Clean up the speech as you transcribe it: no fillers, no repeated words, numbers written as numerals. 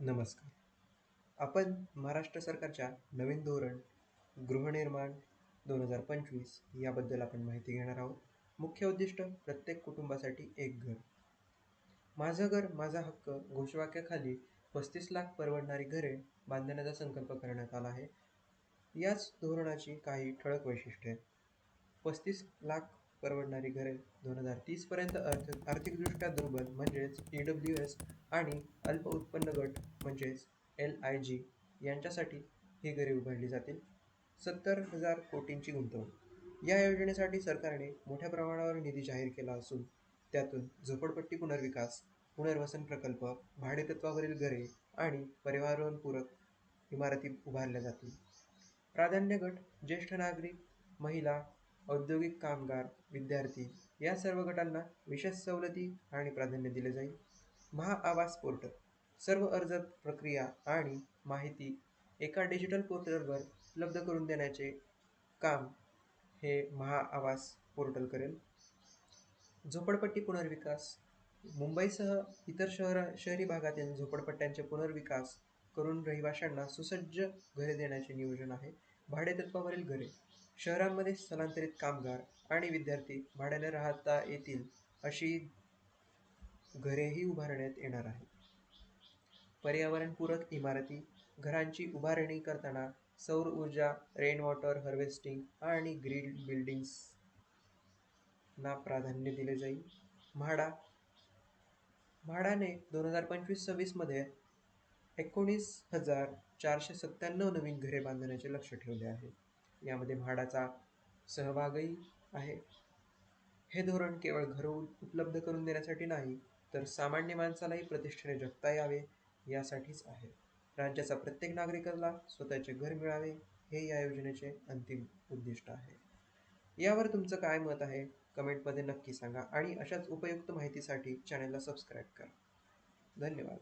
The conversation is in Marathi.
नमस्कार. आपण महाराष्ट्र सरकारच्या नवीन धोरण गृहनिर्माण 2025 याबद्दल आपण माहिती घेणार आहोत. मुख्य उद्दिष्ट प्रत्येक कुटुंबासाठी एक घर. माझं घर माझा हक्क घोषवाक्याखाली 35 लाख परवडणारी घरे बांधण्याचा संकल्प करण्यात आला आहे. याच धोरणाची काही ठळक वैशिष्ट्ये. 35 लाख परवडणारी घरे 2030 पर्यंत आर्थिकदृष्ट्या दुर्बल म्हणजेच EWS आणि अल्प उत्पन्न गट म्हणजेच LIG यांच्यासाठी ही घरे उभारली जातील. 70,000 कोटींची गुंतवणूक. या योजनेसाठी सरकारने मोठ्या प्रमाणावर निधी जाहीर केला असून त्यातून झोपडपट्टी पुनर्विकास, पुनर्वसन प्रकल्प, भाडेतत्वावरील घरे आणि पर्यावरणपूरक इमारती उभारल्या जातील. प्राधान्य गट ज्येष्ठ नागरिक, महिला, औद्योगिक कामगार, विद्यार्थी या सर्व गटांना विशेष सवलती आणि प्राधान्य दिले जाईल. महाआवास पोर्टल. सर्व अर्ज प्रक्रिया आणि माहिती एका डिजिटल पोर्टलवर उपलब्ध करून देण्याचे काम हे महाआवास पोर्टल करेल. झोपडपट्टी पुनर्विकास. मुंबईसह इतर शहरी भागातील झोपडपट्ट्यांचे पुनर्विकास करून रहिवाशांना सुसज्ज घरे देण्याचे नियोजन आहे. भाडेतत्वावरील घरे. शहरांमध्ये स्थलांतरित कामगार आणि विद्यार्थी भाड्याने राहता येतील अशी घरेही उभारण्यात येणार आहेत. पर्यावरणपूरक इमारती. घरांची उभारणी करताना सौर ऊर्जा, रेन वॉटर हार्वेस्टिंग आणि ग्रीन बिल्डिंग्सना प्राधान्य दिले जाईल. म्हाडा. म्हाडाने 2025-26 मध्ये 19,497 नवीन घरे बांधण्याचे लक्ष्य ठेवले आहे. यामध्ये म्हाडाचा सहभागही आहे. हे धोरण केवळ घरं उपलब्ध करून देण्यासाठी नाही, तर सामान्य माणसालाही प्रतिष्ठेने जगता यावे यासाठीच आहे. राज्याचा प्रत्येक नागरिकाला स्वतःचे घर मिळावे हे या योजनेचे अंतिम उद्दिष्ट आहे. यावर तुमचं काय मत आहे? कमेंटमध्ये नक्की सांगा आणि अशाच उपयुक्त माहितीसाठी चॅनलला सबस्क्राईब करा. धन्यवाद.